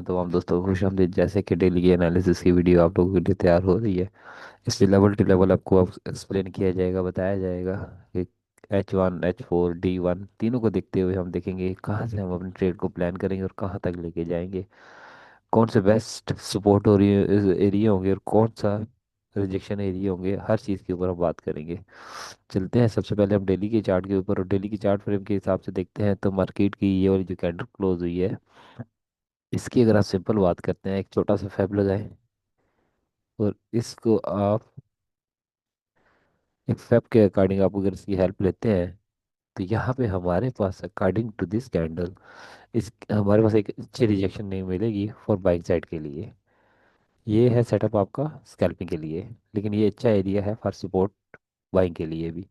में तमाम दोस्तों को खुश आमदीद। जैसे कि डेली की एनालिसिस की वीडियो आप लोगों के लिए तैयार हो रही है, इसलिए लेवल टू लेवल आपको एक्सप्लेन किया जाएगा, बताया जाएगा कि H1 H4 D1 तीनों को देखते हुए हम देखेंगे कहाँ से हम अपने ट्रेड को प्लान करेंगे और कहाँ तक लेके जाएंगे, कौन से बेस्ट सपोर्ट और एरिया होंगे और कौन सा रिजेक्शन एरिया होंगे। हर चीज़ के ऊपर हम बात करेंगे। चलते हैं सबसे पहले हम डेली के चार्ट के ऊपर, और डेली की चार्ट फ्रेम के हिसाब से देखते हैं तो मार्केट की ये वाली जो कैंडल क्लोज हुई है, इसकी अगर आप सिंपल बात करते हैं, एक छोटा सा फैब लगाएं और इसको आप एक फैब के अकॉर्डिंग आप अगर इसकी हेल्प लेते हैं तो यहाँ पे हमारे पास अकॉर्डिंग टू दिस कैंडल इस हमारे पास एक अच्छी रिजेक्शन नहीं मिलेगी फॉर बाइंग साइड के लिए। ये है सेटअप आपका स्कैल्पिंग के लिए, लेकिन ये अच्छा एरिया है फॉर सपोर्ट बाइंग के लिए भी।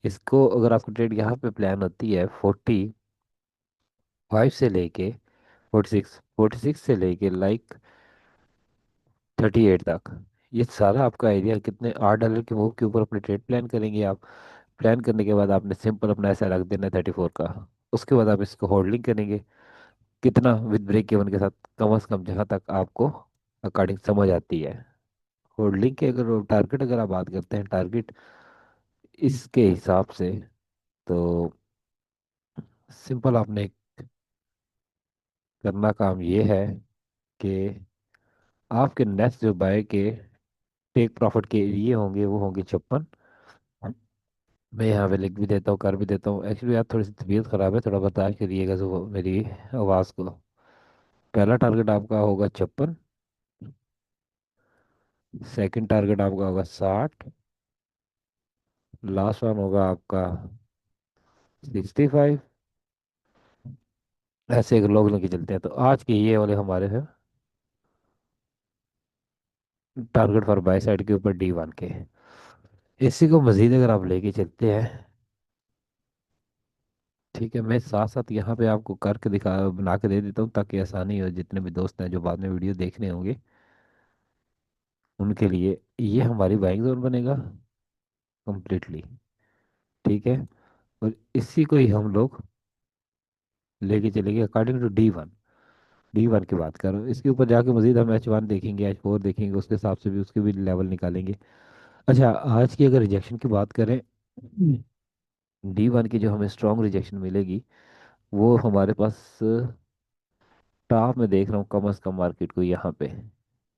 इसको अगर आपको ट्रेड यहाँ पे प्लान होती है 45 से लेके 46 से लेके लाइक 38 तक, ये सारा आपका एरिया कितने $8 के मूव के ऊपर अपने ट्रेड प्लान करेंगे आप। प्लान करने के बाद आपने सिंपल अपना ऐसा रख देना 34 का। उसके बाद आप इसको होल्डिंग करेंगे कितना, विद ब्रेक इवन के साथ, कम से कम जहाँ तक आपको अकॉर्डिंग समझ आती है। होल्डिंग के अगर टारगेट अगर आप बात करते हैं, टारगेट इसके हिसाब से तो सिंपल आपने करना काम ये है कि आपके नेक्स्ट जो बाय के टेक प्रॉफिट के एरिए होंगे वो होंगे 56। मैं यहाँ पे लिख भी देता हूँ, कर भी देता हूँ। एक्चुअली यार थोड़ी सी तबीयत खराब है, थोड़ा बर्दाश्त करिएगा जो मेरी आवाज़ को। पहला टारगेट आपका होगा 56, सेकंड टारगेट आपका होगा 60, लास्ट वन होगा आपका 65। ऐसे अगर लोग लेके चलते हैं तो आज के ये वाले हमारे हैं टारगेट फॉर बाय साइड के ऊपर D1 के। इसी को मजीद अगर आप लेके चलते हैं, ठीक है, मैं साथ साथ यहाँ पे आपको करके दिखा बना के दे देता हूँ ताकि आसानी हो जितने भी दोस्त हैं जो बाद में वीडियो देखने होंगे उनके लिए। ये हमारी बाइंग जोन बनेगा कंप्लीटली, ठीक है। और इसी को ही हम लोग लेके चलेंगे अकॉर्डिंग टू डी वन की बात करो। इसके ऊपर जाके मजीद हम H1 देखेंगे, H4 देखेंगे, उसके हिसाब से भी उसके भी लेवल निकालेंगे। अच्छा, आज की अगर रिजेक्शन की बात करें, D1 की जो हमें स्ट्रॉन्ग रिजेक्शन मिलेगी वो हमारे पास टॉप में देख रहा हूँ कम से कम मार्केट को यहाँ पे।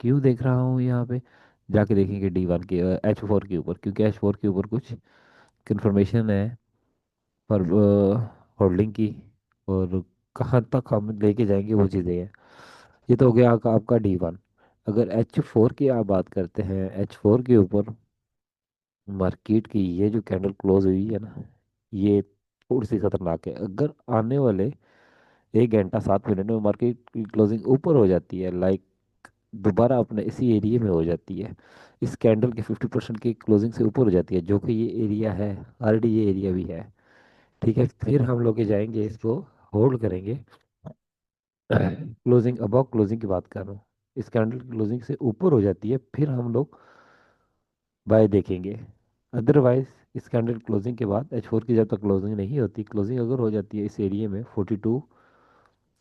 क्यों देख रहा हूँ यहाँ पे, जाके देखेंगे D1 के H4 के ऊपर, क्योंकि H4 के ऊपर कुछ कंफर्मेशन है पर होल्डिंग की, और कहाँ तक हम लेके जाएंगे वो चीज़ें हैं। ये तो हो गया आपका D1। अगर H4 की आप बात करते हैं, H4 के ऊपर मार्केट की ये जो कैंडल क्लोज हुई है ना, ये थोड़ी सी खतरनाक है। अगर आने वाले 1 घंटा 7 मिनट में मार्केट की क्लोजिंग ऊपर हो जाती है, लाइक दोबारा अपने इसी एरिया में हो जाती है, इस कैंडल के 50% की क्लोजिंग से ऊपर हो जाती है, जो कि ये एरिया है, ऑलरेडी ये एरिया भी है, ठीक है, फिर हम लोग ये जाएंगे इसको होल्ड करेंगे। क्लोजिंग अबव क्लोजिंग की बात कर रहा हूँ, इस कैंडल की क्लोजिंग से ऊपर हो जाती है फिर हम लोग बाय देखेंगे। अदरवाइज इस कैंडल क्लोजिंग के बाद H4 की जब तक क्लोजिंग नहीं होती, क्लोजिंग अगर हो जाती है इस एरिया में 42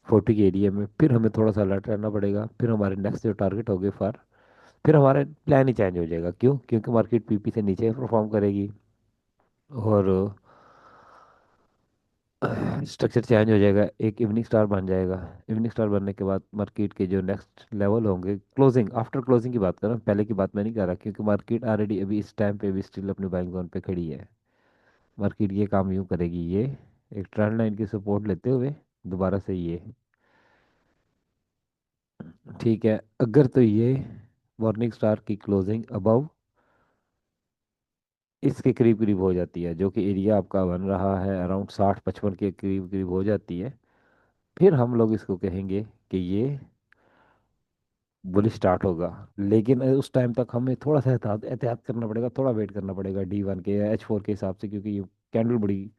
40 के एरिया में, फिर हमें थोड़ा सा अलर्ट रहना पड़ेगा। फिर हमारे नेक्स्ट जो टारगेट हो गए फॉर, फिर हमारा प्लान ही चेंज हो जाएगा। क्यों? क्योंकि मार्केट पीपी से नीचे परफॉर्म करेगी और स्ट्रक्चर चेंज हो जाएगा, एक इवनिंग स्टार बन जाएगा। इवनिंग स्टार बनने के बाद मार्केट के जो नेक्स्ट लेवल होंगे क्लोजिंग, आफ्टर क्लोजिंग की बात कर रहा हूँ, पहले की बात मैं नहीं कर रहा, क्योंकि मार्केट ऑलरेडी अभी इस टाइम पे भी स्टिल अपनी बाइंग जोन पे खड़ी है। मार्केट ये काम यूं करेगी, ये एक ट्रेंड लाइन की सपोर्ट लेते हुए दोबारा से ये, ठीक है। अगर तो ये मॉर्निंग स्टार की क्लोजिंग अबव इसके करीब करीब हो जाती है, जो कि एरिया आपका बन रहा है अराउंड 60 55 के करीब करीब हो जाती है, फिर हम लोग इसको कहेंगे कि ये बुलिश स्टार्ट होगा। लेकिन उस टाइम तक हमें थोड़ा सा एहतियात एहतियात करना पड़ेगा, थोड़ा वेट करना पड़ेगा D1 के या H4 के हिसाब से, क्योंकि ये कैंडल बड़ी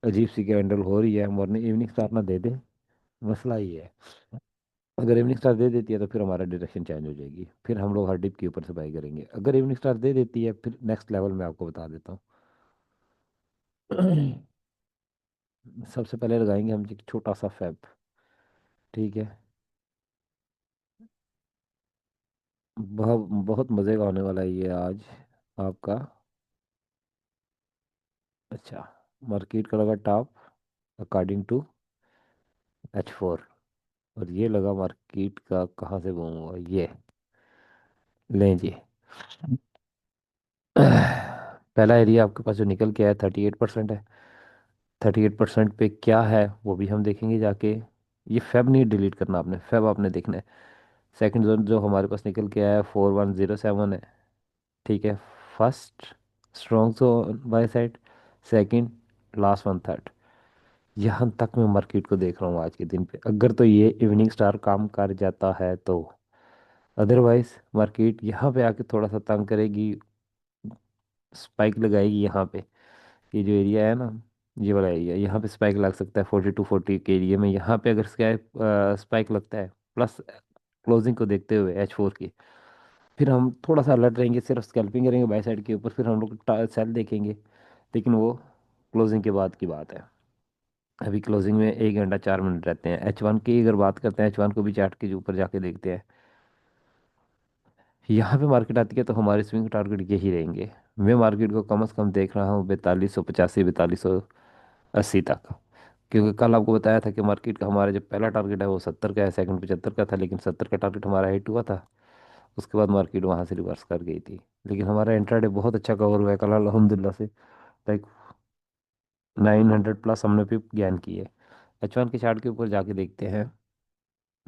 अजीब सी कैंडल हो रही है। मॉर्निंग इवनिंग स्टार ना दे दे, मसला ही है। अगर इवनिंग स्टार दे देती है तो फिर हमारा डायरेक्शन चेंज हो जाएगी, फिर हम लोग हर डिप के ऊपर से बाई करेंगे। अगर इवनिंग स्टार दे देती है फिर नेक्स्ट लेवल में आपको बता देता हूँ। सबसे पहले लगाएंगे हम एक छोटा सा फैब, ठीक है। बहुत बहुत मज़े का होने वाला है ये आज आपका। अच्छा, मार्केट का लगा टॉप अकॉर्डिंग टू H4, और ये लगा मार्केट का कहाँ से बूम हुआ ये। लें जी। पहला एरिया आपके पास जो निकल के आया 38% है। 38% पे क्या है वो भी हम देखेंगे जाके। ये फेब नहीं डिलीट करना आपने, फेब आपने देखना है। सेकंड जोन जो हमारे पास निकल के आया है 4107 है। ठीक है। First strong zone by side, second, last one third. यहाँ तक मैं मार्केट को देख रहा हूँ आज के दिन पे, अगर तो ये इवनिंग स्टार काम कर जाता है तो। अदरवाइज मार्केट यहाँ पे आके थोड़ा सा तंग करेगी, स्पाइक लगाएगी यहाँ पे। ये जो एरिया है ना, ये वाला एरिया, यहाँ पे स्पाइक लग सकता है 42 40 के एरिया में। यहाँ पे अगर स्पाइक लगता है प्लस क्लोजिंग को देखते हुए H4 की, फिर हम थोड़ा सा अलर्ट रहेंगे, सिर्फ स्कैल्पिंग करेंगे बाय साइड के ऊपर, फिर हम लोग सेल देखेंगे। लेकिन वो क्लोजिंग के बाद की बात है। अभी क्लोजिंग में 1 घंटा 4 मिनट रहते हैं। H1 की अगर बात करते हैं, H1 को भी चार्ट के ऊपर जाके देखते हैं। यहाँ पे मार्केट आती है तो हमारे स्विंग टारगेट यही रहेंगे। मैं मार्केट को कम से कम देख रहा हूँ 4250 4280 तक। क्योंकि कल आपको बताया था कि मार्केट का हमारा जो पहला टारगेट है वो 70 का है, सेकंड 75 का था, लेकिन 70 का टारगेट हमारा हिट हुआ था। उसके बाद मार्केट वहाँ से रिवर्स कर गई थी। लेकिन हमारा इंट्राडे बहुत अच्छा कवर हुआ है कल अल्हम्दुलिल्लाह से। लाइक 900 प्लस हमने भी गेन की है। H1 के चार्ट के ऊपर जाके देखते हैं।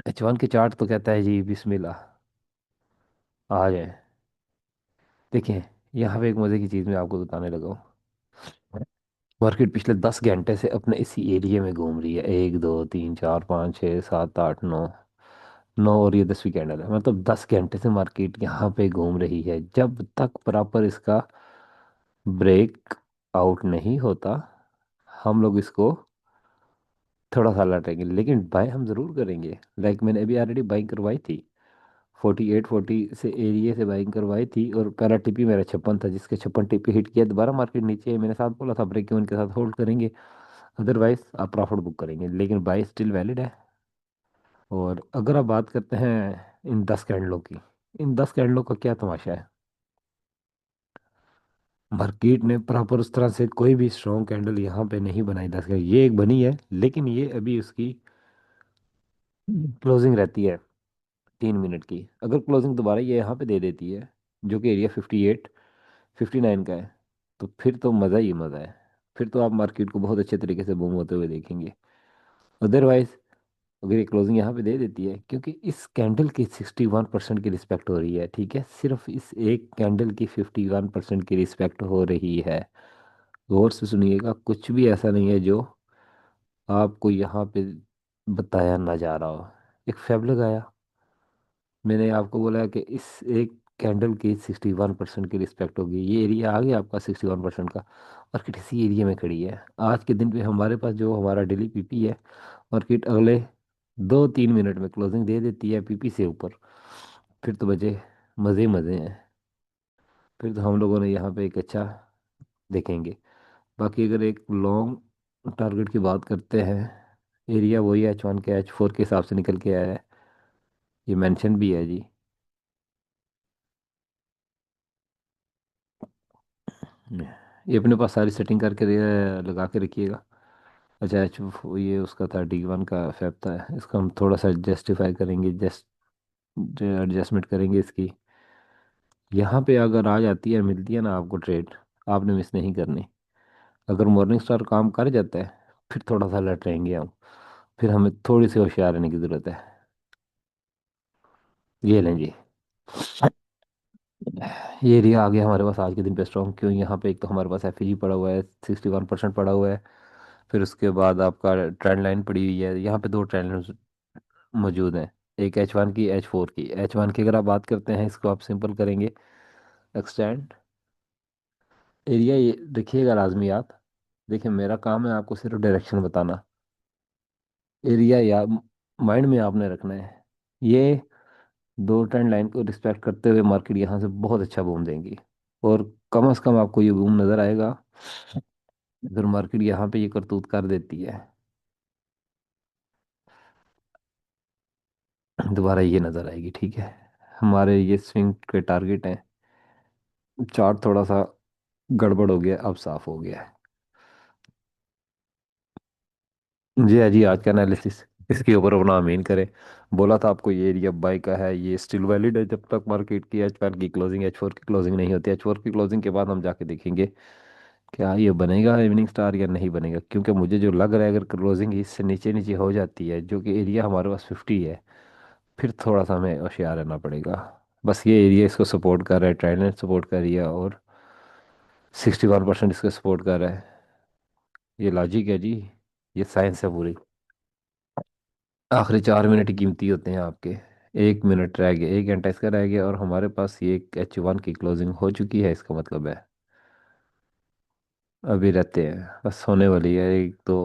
H1 के चार्ट तो कहता है जी बिस्मिल्लाह आ जाए। देखिए, यहाँ पे एक मज़े की चीज़ मैं आपको बताने लगा हूँ। मार्केट पिछले 10 घंटे से अपने इसी एरिया में घूम रही है, 1 2 3 4 5 6 7 8 9। नौ और ये 10वीं कैंडल है, मतलब 10 घंटे से मार्केट यहाँ पे घूम रही है। जब तक प्रॉपर इसका ब्रेक आउट नहीं होता, हम लोग इसको थोड़ा सा लटेंगे, लेकिन बाय हम ज़रूर करेंगे। लाइक मैंने अभी ऑलरेडी बाइंग करवाई थी, 48 40 से एरिया से बाइंग करवाई थी, और पहला टिपी मेरा 56 था, जिसके 56 टिपी हिट किया, दोबारा मार्केट नीचे है। मैंने साथ बोला था ब्रेक इवन के साथ होल्ड करेंगे, अदरवाइज आप प्रॉफिट बुक करेंगे, लेकिन बाय स्टिल वैलिड है। और अगर आप बात करते हैं इन 10 कैंडलों की, इन 10 कैंडलों का क्या तमाशा है। मार्केट ने प्रॉपर उस तरह से कोई भी स्ट्रॉन्ग कैंडल यहाँ पे नहीं बनाई। 10 कैंडल ये एक बनी है, लेकिन ये अभी उसकी क्लोजिंग रहती है 3 मिनट की। अगर क्लोजिंग दोबारा ये यहाँ पे दे देती है, जो कि एरिया 58 59 का है, तो फिर तो मज़ा ही मज़ा है। फिर तो आप मार्केट को बहुत अच्छे तरीके से बूम होते हुए देखेंगे। अदरवाइज अगर ये क्लोजिंग यहाँ पे दे देती है, क्योंकि इस कैंडल की 61% की रिस्पेक्ट हो रही है, ठीक है, सिर्फ इस एक कैंडल की 51% की रिस्पेक्ट हो रही है। गौर से सुनिएगा, कुछ भी ऐसा नहीं है जो आपको यहाँ पे बताया ना जा रहा हो। एक फैब लगाया, मैंने आपको बोला कि इस एक कैंडल की 61% की रिस्पेक्ट होगी। ये एरिया आ गया आपका 61% का, मार्केट इसी एरिया में खड़ी है। आज के दिन पे हमारे पास जो हमारा डेली पीपी है, मार्केट अगले 2 3 मिनट में क्लोजिंग दे देती है पीपी से ऊपर, फिर तो बचे मज़े ही मज़े हैं। फिर तो हम लोगों ने यहाँ पे एक अच्छा देखेंगे। बाकी अगर एक लॉन्ग टारगेट की बात करते हैं, एरिया वही H1 के H4 के हिसाब से निकल के आया है। ये मेंशन भी है जी। ये अपने पास सारी सेटिंग करके लगा के रखिएगा। अच्छा, ये उसका था D1 का फैब था, इसको हम थोड़ा सा जस्टिफाई करेंगे, जस्ट एडजस्टमेंट करेंगे इसकी। यहाँ पे अगर आ जाती है, मिलती है ना आपको ट्रेड, आपने मिस नहीं करनी। अगर मॉर्निंग स्टार काम कर जाता है, फिर थोड़ा सा अलर्ट रहेंगे हम, फिर हमें थोड़ी सी होशियार रहने की ज़रूरत है। ये लें जी। ये एरिया आ गया हमारे पास आज के दिन पे स्ट्रॉन्ग। क्यों, यहाँ पे एक तो हमारे पास एफईजी पड़ा हुआ है, 61% पड़ा हुआ है। फिर उसके बाद आपका ट्रेंड लाइन पड़ी हुई है, यहाँ पे दो ट्रेंड लाइन मौजूद हैं, एक H1 की, H4 की। H1 की अगर आप बात करते हैं, इसको आप सिंपल करेंगे एक्सटेंड एरिया, ये देखिएगा लाजमी आप। देखिए, मेरा काम है आपको सिर्फ डायरेक्शन बताना। एरिया या माइंड में आपने रखना है। ये दो ट्रेंड लाइन को रिस्पेक्ट करते हुए मार्केट यहाँ से बहुत अच्छा बूम देंगी, और कम से कम आपको ये बूम नज़र आएगा अगर मार्केट यहाँ पे ये करतूत कर देती है। दोबारा ये नज़र आएगी, ठीक है। हमारे ये स्विंग के टारगेट हैं। चार्ट थोड़ा सा गड़बड़ हो गया, अब साफ हो गया है। जी है जी, आज का एनालिसिस इसके ऊपर अपना अमीन करें। बोला था आपको ये एरिया बाई का है, ये स्टिल वैलिड है जब तक मार्केट की H5 की क्लोजिंग, H4 की क्लोजिंग नहीं होती। H4 की क्लोजिंग के बाद हम जाके देखेंगे क्या ये बनेगा इवनिंग स्टार या नहीं बनेगा, क्योंकि मुझे जो लग रहा है अगर क्लोजिंग इससे नीचे नीचे हो जाती है, जो कि एरिया हमारे पास 50 है, फिर थोड़ा सा हमें होशियार रहना पड़ेगा। बस ये एरिया इसको सपोर्ट कर रहा है, ट्रेंड लाइन सपोर्ट कर रही है, और 61% इसको सपोर्ट कर रहा है। ये लॉजिक है जी, ये साइंस है पूरी। आखिरी 4 मिनट ही कीमती होते हैं आपके। 1 मिनट रह गया, 1 घंटा इसका रह गया, और हमारे पास ये H1 की क्लोजिंग हो चुकी है, इसका मतलब है अभी रहते हैं, बस होने वाली है। 1 2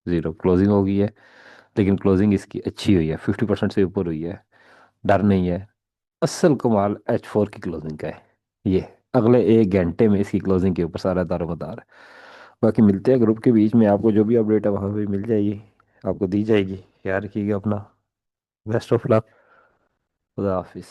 0 क्लोजिंग हो गई है, लेकिन क्लोजिंग इसकी अच्छी हुई है, 50% से ऊपर हुई है। डर नहीं है। असल कमाल H4 की क्लोजिंग का है ये। अगले 1 घंटे में इसकी क्लोजिंग के ऊपर सारा दारोमदार है। बाकी मिलते हैं ग्रुप के बीच में, आपको जो भी अपडेट है वहाँ पे मिल जाएगी, आपको दी जाएगी। याद रखिएगा अपना। Best of luck. खुदा हाफिज।